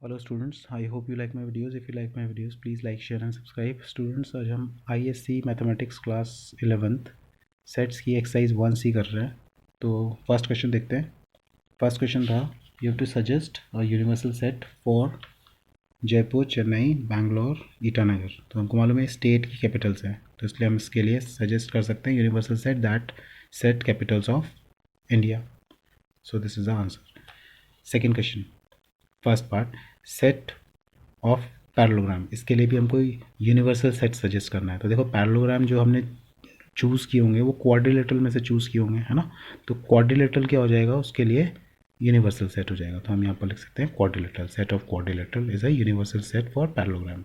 Hello students, I hope you like my videos. If you like my videos please like share and subscribe. Students, आज हम ISC mathematics class 11th sets की exercise 1C कर रहे हैं. तो first question देखते हैं. First question था, you have to suggest a universal set for Jaipur, Chennai, Bangalore, Itanagar. तो हमको मालूम है स्टेट की कैपिटल्स हैं, तो इसलिए हम इसके लिए सजेस्ट कर सकते हैं universal set that set Capitals of India. So this is the answer. Second question, first part, set of parallelogram. इसके लिए भी हमको यूनिवर्सल सेट सजेस्ट करना है. तो देखो, पैरेललोग्राम जो हमने चूज़ किए होंगे वो क्वाड्रिलेटरल में से चूज़ किए होंगे, है ना. तो क्वाड्रिलेटरल क्या हो जाएगा, उसके लिए यूनिवर्सल सेट हो जाएगा. तो हम यहाँ पर लिख सकते हैं quadrilateral. Set of quadrilateral is a universal set for parallelogram.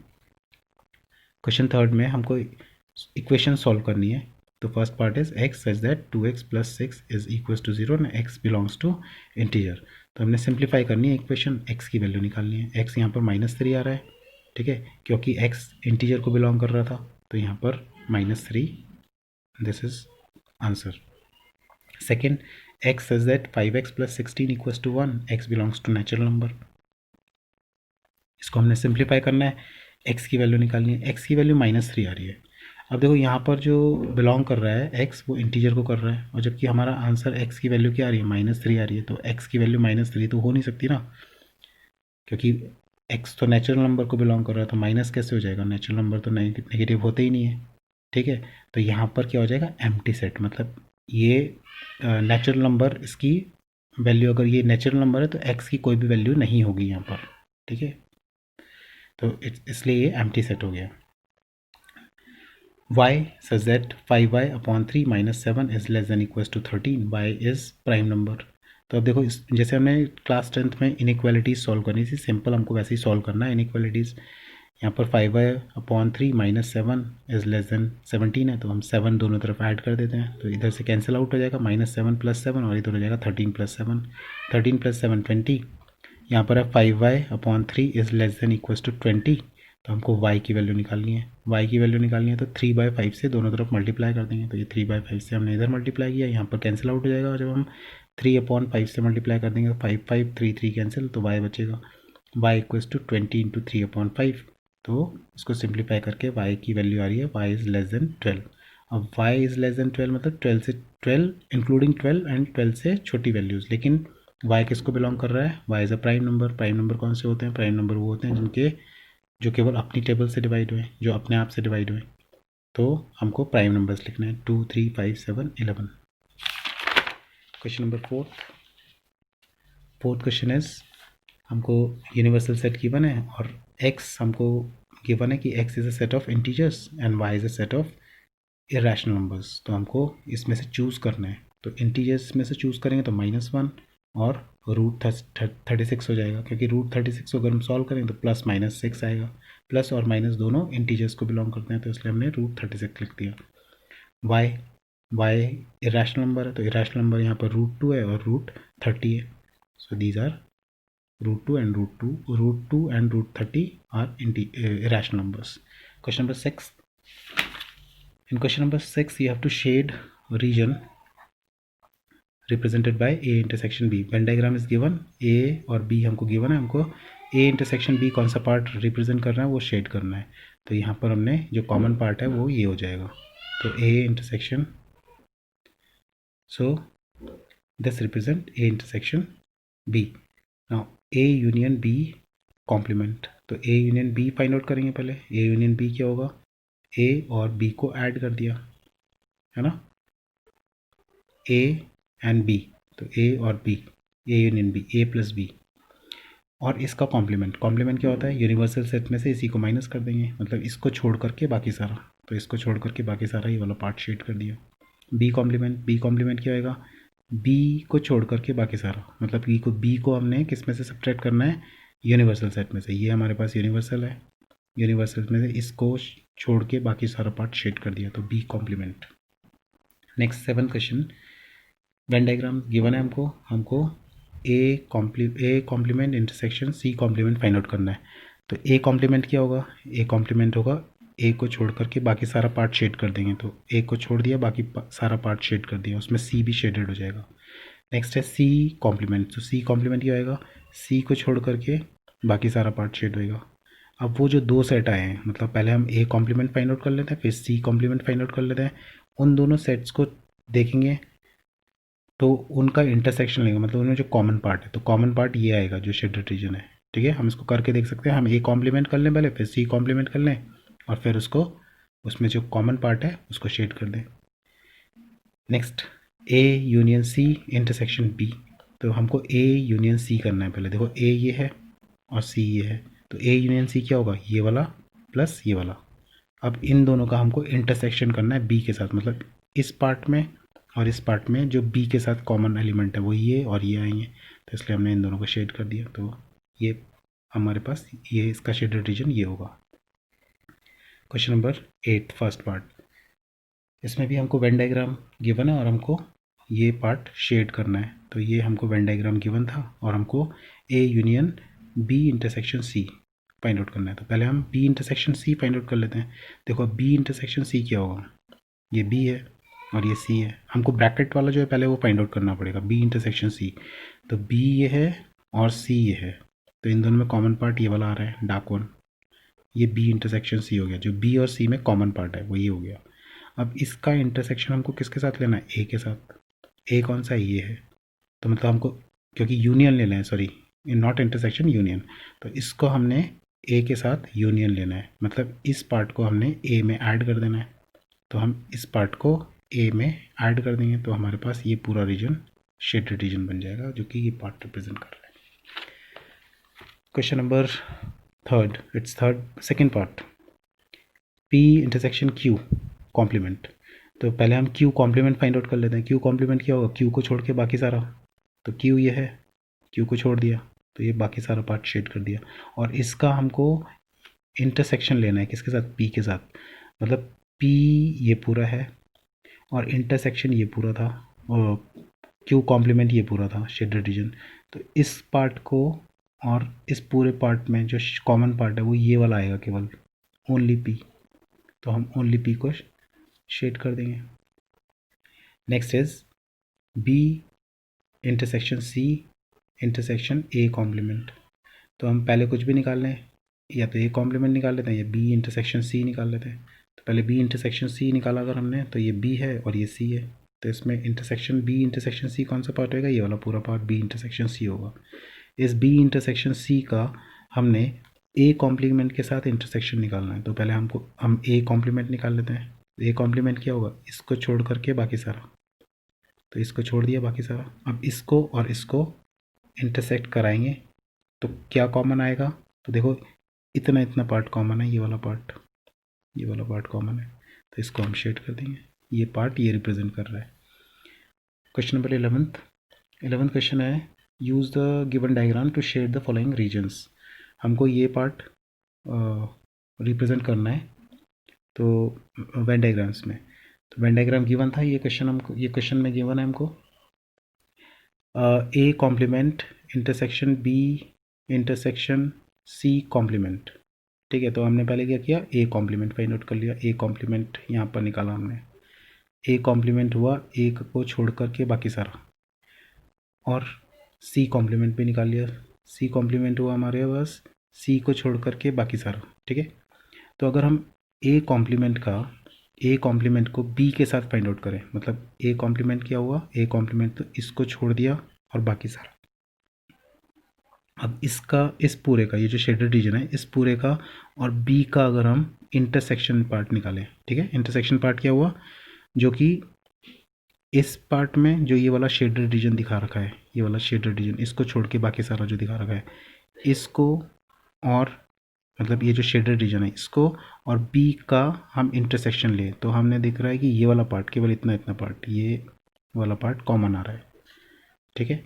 Question third में हमको इक्वेशन सॉल्व करनी है. तो first part is X such that 2x + 6 is equal to 0 and x belongs to integer. तो हमने सिंप्लीफाई करनी है इक्वेशन, x की वैल्यू निकालनी है. x यहाँ पर -3 आ रहा है, ठीक है, क्योंकि x इंटीजर को बिलोंग कर रहा था. तो यहाँ पर -3, this is answer. Second, x such that 5x + 16 equals to 1, x belongs to natural number. इसको हमने सिंप्लीफाई करना है, x की वैल्यू निकालनी है. x की वैल्यू -3 आ रही है. अब देखो, यहाँ पर जो बिलोंग कर रहा है x, वो इंटीजर को कर रहा है, और जबकि हमारा आंसर x की वैल्यू क्या आ रही है, -3 आ रही है. तो x की वैल्यू -3 तो हो नहीं सकती ना, क्योंकि x तो नेचुरल नंबर को बिलोंग कर रहा है. तो माइनस कैसे हो जाएगा, नेचुरल नंबर तो नेगेटिव होते ही नहीं है, ठीक है. तो यहाँ पर क्या हो जाएगा, एम्प्टी सेट. मतलब ये नेचुरल नंबर, इसकी वैल्यू, अगर ये नेचुरल नंबर है तो x की कोई भी वैल्यू नहीं होगी यहाँ पर, ठीक है. तो इसलिए ये एम्प्टी सेट हो गया. y such that 5y/3 - 7 is less than equals to 13. y is prime number. तो अब देखो, इस जैसे हमने क्लास 10th में इनइक्वालिटीज़ सॉल्व करनी थी, सिंपल हमको वैसे ही सॉल्व करना है इनइक्वालिटीज़. यहाँ पर 5y/3 - 7 इज़ लेस देन 17 है, तो हम 7 दोनों तरफ ऐड कर देते हैं. तो इधर से कैंसिल आउट हो जाएगा, -7 + 7, और इधर हो जाएगा 13 + 7. 13 + 7 20. यहाँ पर है 5y/3 is less than equals to 20. तो हमको y की वैल्यू निकालनी है. y की वैल्यू निकालनी है तो 3/5 से दोनों तरफ मल्टीप्लाई कर देंगे. तो ये 3/5 से हमने इधर मल्टीप्लाई किया, यहाँ पर कैंसिल आउट हो जाएगा. और जब हम 3/5 से मल्टीप्लाई कर देंगे, 5 5 3 3 कैंसिल, तो y बचेगा. y equals to 20 × 3/5. तो इसको सिंप्लीफाई करके y की वैल्यू आ रही है, y इज़ लेस देन 12. अब y इज़ लेस देन 12 मतलब 12 इंक्लूडिंग 12 एंड 12 से छोटी वैल्यूज़. लेकिन y किसको बिलोंग कर रहा है, y is a prime number. Prime number कौन से होते हैं, प्राइम नंबर वो होते हैं जिनके जो केवल अपनी टेबल से डिवाइड हुए, जो अपने आप से डिवाइड हुए. तो हमको प्राइम नंबर्स लिखना है, 2 3 5 7 11. Question number fourth question is, हमको यूनिवर्सल सेट गिवन है और x हमको गिवन है कि x is a set of integers and y is a set of irrational numbers. तो हमको इसमें से चूज़ करना है. तो इंटीजर्स में से चूज़ करेंगे तो -1 और √36 हो जाएगा, क्योंकि √36 को अगर हम सॉल्व करें तो +-6 आएगा. प्लस और माइनस दोनों इंटीजर्स को बिलोंग करते हैं, तो इसलिए हमने √36 लिख दिया. y इरेशनल नंबर है, तो इरेशनल नंबर यहाँ पर √2 है और √30 है. So these are √2 and √30 are irrational numbers. Question number 6. In question number 6, you have to shade region represented by A intersection B. Venn diagram is given. A और B हमको given है, हमको A intersection B कौन सा part represent करना है, वो shade करना है. तो यहाँ पर हमने जो कॉमन पार्ट है वो ये हो जाएगा. तो A intersection, so this represent A intersection B. Now A union B complement. तो A union B find out करेंगे पहले. A यूनियन B क्या होगा, A और B को ऐड कर दिया, है ना, A एंड B. तो A और B, A union B, A + B. और इसका कॉम्प्लीमेंट. कॉम्प्लीमेंट क्या होता है, यूनिवर्सल सेट में से इसी को माइनस कर देंगे, मतलब इसको छोड़ करके बाकी सारा. तो इसको छोड़ करके बाकी सारा ये वाला पार्ट शेड कर दिया. B कॉम्प्लीमेंट क्या होएगा, B को छोड़ करके बाकी सारा, मतलब B को हमने किस में से सब्ट्रैक्ट करना है, यूनिवर्सल सेट में से. ये हमारे पास यूनिवर्सल है, यूनिवर्सल में से इसको छोड़ के बाकी सारा पार्ट शेड कर दिया, तो B complement. Next 7th question, Venn diagram given है हमको A complement intersection C complement find out करना है. तो A कॉम्प्लीमेंट क्या होगा, A कॉम्प्लीमेंट होगा A को छोड़ करके बाकी सारा पार्ट शेड कर देंगे. तो A को छोड़ दिया, बाकी सारा पार्ट शेड कर दिया, उसमें C भी शेडेड हो जाएगा. नेक्स्ट है C कॉम्प्लीमेंट. तो C कॉम्प्लीमेंट क्या आएगा, C को छोड़ करके बाकी सारा पार्ट शेड रहेगा। अब वो जो दो सेट आए हैं, मतलब पहले हम ए कॉम्प्लीमेंट फाइंड आउट कर लेते हैं, फिर सी कॉम्प्लीमेंट फाइंड आउट कर लेते हैं। उन दोनों सेट्स को देखेंगे तो उनका इंटरसेक्शन लेंगे, मतलब उनमें जो कॉमन पार्ट है, तो कॉमन पार्ट ये आएगा जो शेडेड रीजन है। ठीक है, हम इसको करके देख सकते हैं। हम ए कॉम्प्लीमेंट कर लें पहले, फिर सी कॉम्प्लीमेंट कर लें, और फिर उसको उसमें जो कॉमन पार्ट है उसको शेड कर दें। Next, A union C intersection B. तो हमको ए यूनियन सी करना है पहले। देखो ए ये है और सी ये है, तो ए यूनियन सी क्या होगा, ये वाला प्लस ये वाला। अब इन दोनों का हमको इंटरसेक्शन करना है बी के साथ, मतलब इस पार्ट में और इस पार्ट में जो बी के साथ कॉमन एलिमेंट है वो ये और ये आएंगे, तो इसलिए हमने इन दोनों को शेड कर दिया। तो ये हमारे पास ये इसका शेडेड रीजन ये होगा। क्वेश्चन नंबर 8 फर्स्ट पार्ट, इसमें भी हमको वेन डायग्राम गिवन है और हमको ये पार्ट शेड करना है। तो ये हमको वेन डायग्राम गिवन था और हमको A union B intersection C find out करना है। तो पहले हम B intersection C find out कर लेते हैं। देखो बी इंटरसेक्शन सी क्या होगा, ये बी है और ये सी है। हमको ब्रैकेट वाला जो है पहले वो फाइंड आउट करना पड़ेगा, बी इंटरसेक्शन सी। तो बी ये है और सी ये है, तो इन दोनों में कॉमन पार्ट ये वाला आ रहा है डार्क वन, ये बी इंटरसेक्शन सी हो गया। जो बी और सी में कॉमन पार्ट है वो ये हो गया। अब इसका इंटरसेक्शन हमको किसके साथ लेना है, ए के साथ। ए कौन सा है, ये है। तो मतलब हमको, क्योंकि यूनियन लेना है, सॉरी नॉट इंटरसेक्शन, यूनियन। तो इसको हमने ए के साथ यूनियन लेना है, मतलब इस पार्ट को हमने ए में ऐड कर देना है। तो हम इस पार्ट को ए में ऐड कर देंगे, तो हमारे पास ये पूरा रीजन शेडेड रीजन बन जाएगा, जो कि ये पार्ट रिप्रेजेंट कर रहा है। Question number third, it's third second part, P intersection Q complement. तो पहले हम क्यू कॉम्प्लीमेंट फाइंड आउट कर लेते हैं। क्यू कॉम्प्लीमेंट क्या होगा, क्यू को छोड़ के बाकी सारा। तो क्यू ये है, क्यू को छोड़ दिया तो ये बाकी सारा पार्ट शेड कर दिया। और इसका हमको इंटरसेक्शन लेना है किसके साथ, पी के साथ। मतलब पी ये पूरा है और इंटरसेक्शन ये पूरा था, और क्यू कॉम्प्लीमेंट ये पूरा था शेडेड रीजन। तो इस पार्ट को और इस पूरे पार्ट में जो कॉमन पार्ट है वो ये वाला आएगा केवल, ओनली पी। तो हम ओनली पी को शेड कर देंगे। Next is B intersection C intersection A complement. तो हम पहले कुछ भी निकाल लें, या तो ए कॉम्प्लीमेंट निकाल लेते हैं या बी इंटरसेक्शन सी निकाल लेते हैं। तो पहले बी इंटरसेक्शन सी निकाला अगर हमने, तो ये बी है और ये सी है। तो इसमें इंटरसेक्शन बी इंटरसेक्शन सी कौन सा पार्ट होगा, ये वाला पूरा पार्ट बी इंटरसेक्शन सी होगा। इस बी इंटरसेक्शन सी का हमने ए कॉम्प्लीमेंट के साथ इंटरसेक्शन निकालना है। तो पहले हम ए कॉम्प्लीमेंट निकाल लेते हैं। ए कॉम्प्लीमेंट क्या होगा, इसको छोड़ करके बाकी सारा। तो इसको छोड़ दिया बाकी सारा। अब इसको और इसको इंटरसेक्ट कराएंगे तो क्या कॉमन आएगा, तो देखो इतना इतना पार्ट कॉमन है, ये वाला पार्ट, ये वाला पार्ट कॉमन है। तो इसको हम शेड कर देंगे, ये पार्ट ये रिप्रेजेंट कर रहा है। क्वेश्चन नंबर 11th क्वेश्चन है, use the given diagram to shade the following regions. हमको ये पार्ट रिप्रेजेंट करना है तो वेन डायग्राम्स में। तो वेन डायग्राम गिवन था, ये क्वेश्चन में गिवन है हमको A complement intersection B intersection C complement. ठीक है, तो हमने पहले क्या किया, ए कॉम्प्लीमेंट फाइंड आउट कर लिया। ए कॉम्प्लीमेंट यहाँ पर निकाला हमने, ए कॉम्प्लीमेंट हुआ एक को छोड़ करके बाकी सारा, और सी कॉम्प्लीमेंट भी निकाल लिया। सी कॉम्प्लीमेंट हुआ हमारे पास सी को छोड़ करके बाकी सारा। ठीक है, तो अगर हम ए कॉम्प्लीमेंट को बी के साथ फाइंड आउट करें, मतलब ए कॉम्प्लीमेंट क्या हुआ, ए कॉम्प्लीमेंट तो इसको छोड़ दिया और बाकी सारा। अब इसका, इस पूरे का, ये जो शेडेड रीजन है इस पूरे का और बी का अगर हम इंटरसेक्शन पार्ट निकालें, ठीक है, इंटरसेक्शन पार्ट क्या हुआ, जो कि इस पार्ट में जो ये वाला शेडेड रीजन दिखा रखा है, ये वाला शेडेड रीजन, इसको छोड़ के बाकी सारा जो दिखा रखा है, इसको और मतलब ये जो शेडेड रीजन है इसको और बी का हम इंटरसेक्शन लें, तो हमने दिख रहा है कि ये वाला पार्ट, केवल इतना इतना पार्ट, ये वाला पार्ट कॉमन आ रहा है। ठीक है,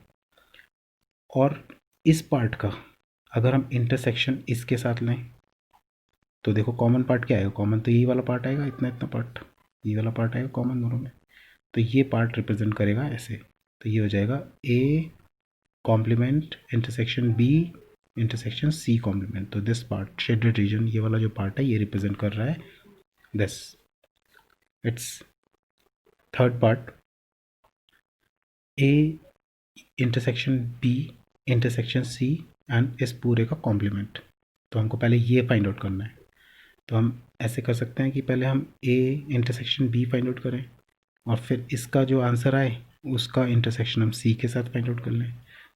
और इस पार्ट का अगर हम इंटरसेक्शन इसके साथ लें तो देखो कॉमन पार्ट क्या आएगा, कॉमन तो यही वाला पार्ट आएगा, इतना इतना पार्ट, ये वाला पार्ट आएगा कॉमन दोनों में। तो ये पार्ट रिप्रेजेंट करेगा ऐसे, तो ये हो जाएगा A complement intersection B intersection C complement. तो दिस पार्ट शेडेड रीजन, ये वाला जो पार्ट है ये रिप्रेजेंट कर रहा है this. It's third part, A intersection B intersection C and इस पूरे का कॉम्प्लीमेंट। तो हमको पहले ये फाइंड आउट करना है। तो हम ऐसे कर सकते हैं कि पहले हम A intersection B find out करें और फिर इसका जो आंसर आए उसका इंटरसेक्शन हम सी के साथ फाइंड आउट कर लें।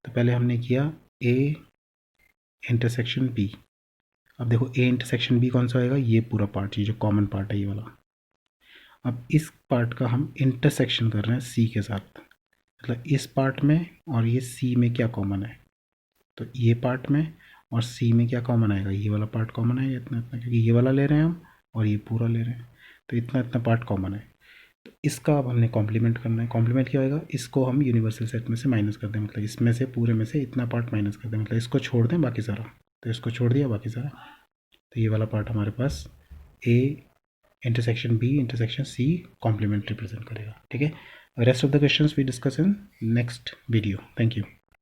तो पहले हमने किया ए इंटरसेक्शन बी। अब देखो ए इंटरसेक्शन बी कौन सा होएगा, ये पूरा पार्ट, ये जो कॉमन पार्ट है ये वाला। अब इस पार्ट का हम इंटरसेक्शन कर रहे हैं सी के साथ, मतलब इस पार्ट में और ये सी में क्या कॉमन है। तो ये पार्ट में और सी में क्या कॉमन आएगा, ये वाला पार्ट कॉमन है, इतना इतना, क्योंकि ये वाला ले रहे हैं हम और ये पूरा ले रहे हैं, तो इतना इतना पार्ट कॉमन है। तो इसका अब हमने कॉम्प्लीमेंट करना है। कॉम्प्लीमेंट क्या होएगा, इसको हम यूनिवर्सल सेट में से माइनस कर दें, मतलब इसमें से पूरे में से इतना पार्ट माइनस कर दें, मतलब इसको छोड़ दें बाकी सारा। तो इसको छोड़ दिया बाकी सारा, तो ये वाला पार्ट हमारे पास A intersection B intersection C complement represent करेगा। ठीक है, rest of the questions we discuss in next video. Thank you.